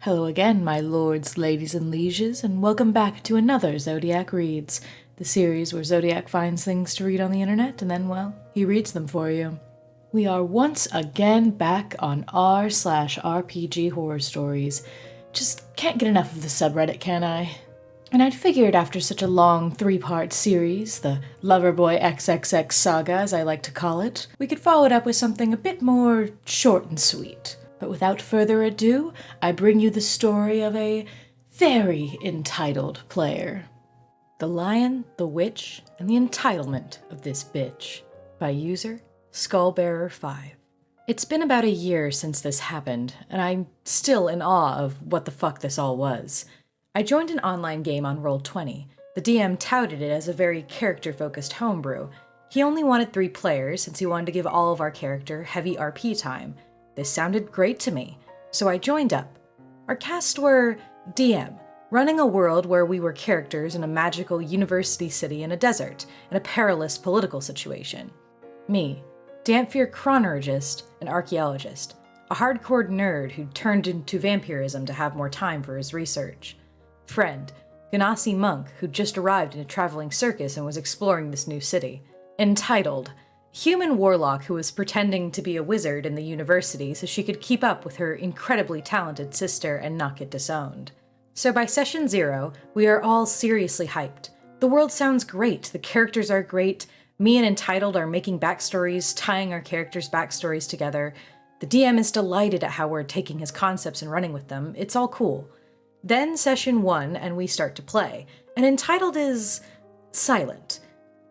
Hello again, my lords, ladies, and lieges, and welcome back to another Zodiac Reads, the series where Zodiac finds things to read on the internet and then, well, he reads them for you. We are once again back on r/RPG horror stories. Just can't get enough of the subreddit, can I? And I'd figured after such a long 3-part series, the Loverboy XXX saga as I like to call it, we could follow it up with something a bit more short and sweet. But without further ado, I bring you the story of a very entitled player. The Lion, the Witch, and the Entitlement of This Bitch, by user Skullbearer5. It's been about a year since this happened, and I'm still in awe of what the fuck this all was. I joined an online game on Roll20. The DM touted it as a very character-focused homebrew. He only wanted 3 players since he wanted to give all of our character heavy RP time. This sounded great to me, so I joined up. Our cast were DM, running a world where we were characters in a magical university city in a desert, in a perilous political situation. Me, Damphir chronologist and archaeologist, a hardcore nerd who turned into vampirism to have more time for his research. Friend, Ganassi monk who just arrived in a traveling circus and was exploring this new city. Entitled, human warlock who was pretending to be a wizard in the university so she could keep up with her incredibly talented sister and not get disowned. So by session 0, we are all seriously hyped. The world sounds great, the characters are great, me and Entitled are making backstories, tying our characters' backstories together. The DM is delighted at how we're taking his concepts and running with them, it's all cool. Then session 1 and we start to play, and Entitled is silent.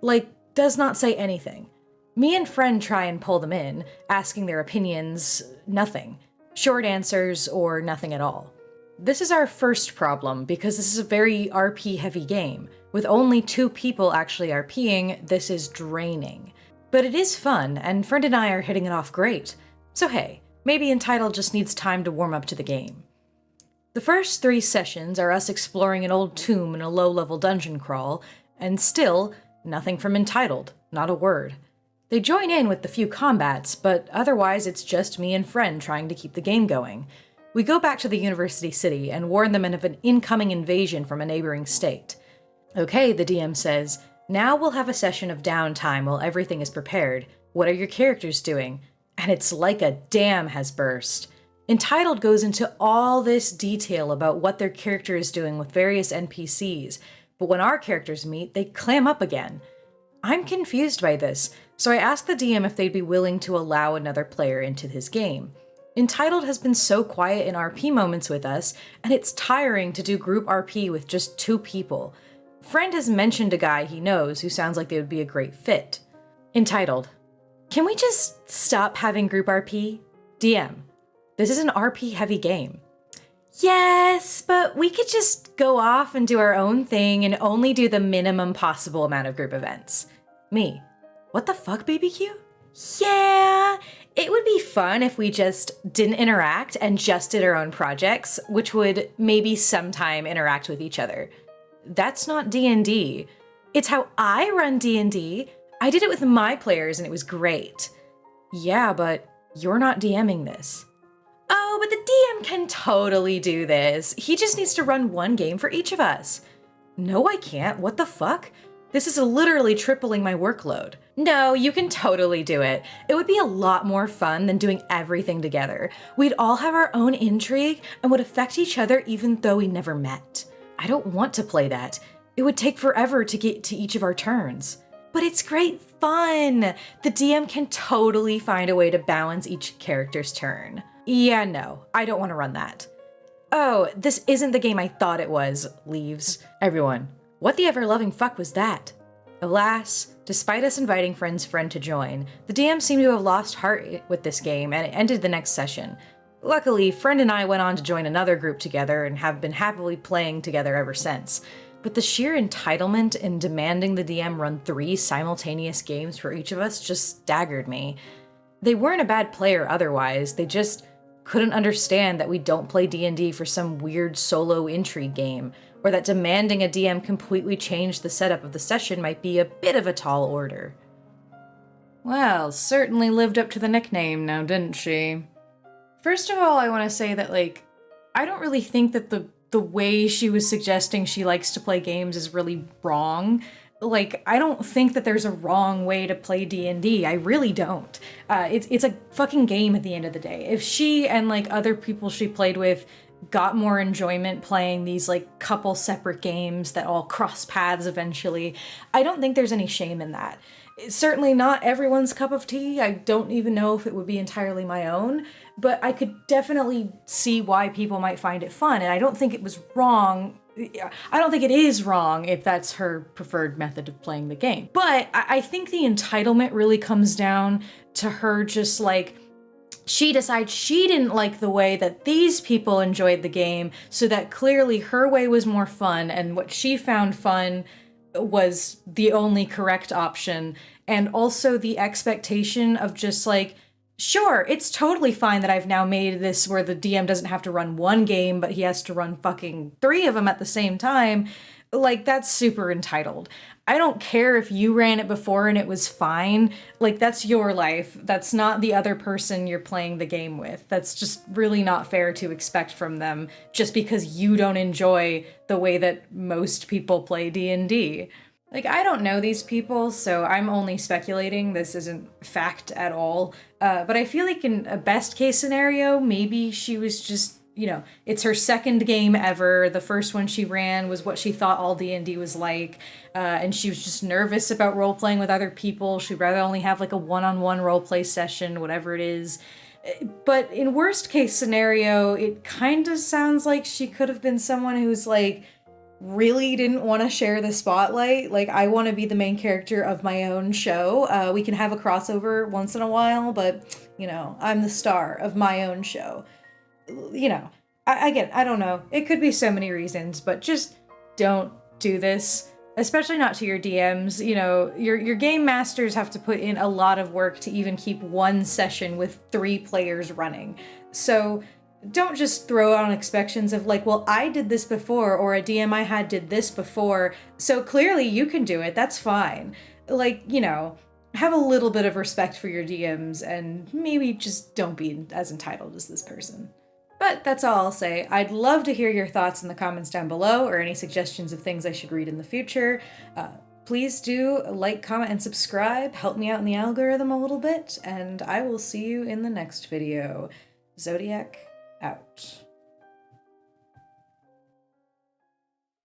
Like, does not say anything. Me and Friend try and pull them in, asking their opinions, nothing. Short answers or nothing at all. This is our first problem because this is a very RP heavy game. With only 2 people actually RPing, this is draining. But it is fun, and Friend and I are hitting it off great. So hey, maybe Entitled just needs time to warm up to the game. The first 3 sessions are us exploring an old tomb in a low-level dungeon crawl, and still, nothing from Entitled, not a word. They join in with the few combats, but otherwise it's just me and Friend trying to keep the game going. We go back to the university city and warn them of an incoming invasion from a neighboring state. Okay, the DM says, now we'll have a session of downtime while everything is prepared. What are your characters doing? And it's like a dam has burst. Entitled goes into all this detail about what their character is doing with various NPCs, but when our characters meet, they clam up again. I'm confused by this, so I asked the DM if they'd be willing to allow another player into his game. Entitled has been so quiet in RP moments with us, and it's tiring to do group RP with just 2 people. Friend has mentioned a guy he knows who sounds like they would be a great fit. Entitled, can we just stop having group RP? DM, this is an RP heavy game. Yes, but we could just go off and do our own thing and only do the minimum possible amount of group events. Me, what the fuck, BBQ? Yeah, it would be fun if we just didn't interact and just did our own projects, which would maybe sometime interact with each other. That's not D&D. It's how I run D&D. I did it with my players and it was great. Yeah, but you're not DMing this. Oh, but the DM can totally do this. He just needs to run 1 game for each of us. No, I can't. What the fuck? This is literally tripling my workload. No, you can totally do it. It would be a lot more fun than doing everything together. We'd all have our own intrigue and would affect each other even though we never met. I don't want to play that. It would take forever to get to each of our turns. But it's great fun. The DM can totally find a way to balance each character's turn. Yeah, no, I don't want to run that. Oh, this isn't the game I thought it was, leaves. Everyone, what the ever-loving fuck was that? Alas, despite us inviting Friend to join, the DM seemed to have lost heart with this game and it ended the next session. Luckily, Friend and I went on to join another group together and have been happily playing together ever since. But the sheer entitlement in demanding the DM run 3 simultaneous games for each of us just staggered me. They weren't a bad player otherwise, they just couldn't understand that we don't play D&D for some weird solo intrigue game, or that demanding a DM completely change the setup of the session might be a bit of a tall order. Well, certainly lived up to the nickname now, didn't she? First of all, I want to say that, I don't really think that the way she was suggesting she likes to play games is really wrong. Like, I don't think that there's a wrong way to play D&D. I really don't. It's a fucking game at the end of the day. If she and, like, other people she played with got more enjoyment playing these, like, couple separate games that all cross paths eventually, I don't think there's any shame in that. It's certainly not everyone's cup of tea. I don't even know if it would be entirely my own, but I could definitely see why people might find it fun, and I don't think it was wrong. I don't think it is wrong if that's her preferred method of playing the game. But I think the entitlement really comes down to her just like, she decides she didn't like the way that these people enjoyed the game, so that clearly her way was more fun, and what she found fun was the only correct option. And also the expectation of just like, sure, it's totally fine that I've now made this where the DM doesn't have to run one game, but he has to run fucking 3 of them at the same time. Like, that's super entitled. I don't care if you ran it before and it was fine. Like, that's your life. That's not the other person you're playing the game with. That's just really not fair to expect from them just because you don't enjoy the way that most people play D&D. Like, I don't know these people, so I'm only speculating. This isn't fact at all. But I feel like in a best case scenario, maybe she was just, you know, it's her second game ever. The first one she ran was what she thought all D&D was like. And she was just nervous about role-playing with other people. She'd rather only have like a one-on-one roleplay session, whatever it is. But in worst case scenario, it kind of sounds like she could have been someone who's like, really didn't want to share the spotlight. Like, I want to be the main character of my own show. We can have a crossover once in a while, but, you know, I'm the star of my own show. You know, I don't know. It could be so many reasons, but just don't do this. Especially not to your DMs. You know, your game masters have to put in a lot of work to even keep one session with 3 players running. So don't just throw out expectations of like, well, I did this before, or a DM I had did this before, so clearly you can do it, that's fine. Like, you know, have a little bit of respect for your DMs and maybe just don't be as entitled as this person. But that's all I'll say. I'd love to hear your thoughts in the comments down below, or any suggestions of things I should read in the future. Please do like, comment, and subscribe. Help me out in the algorithm a little bit, and I will see you in the next video. Zodiac out.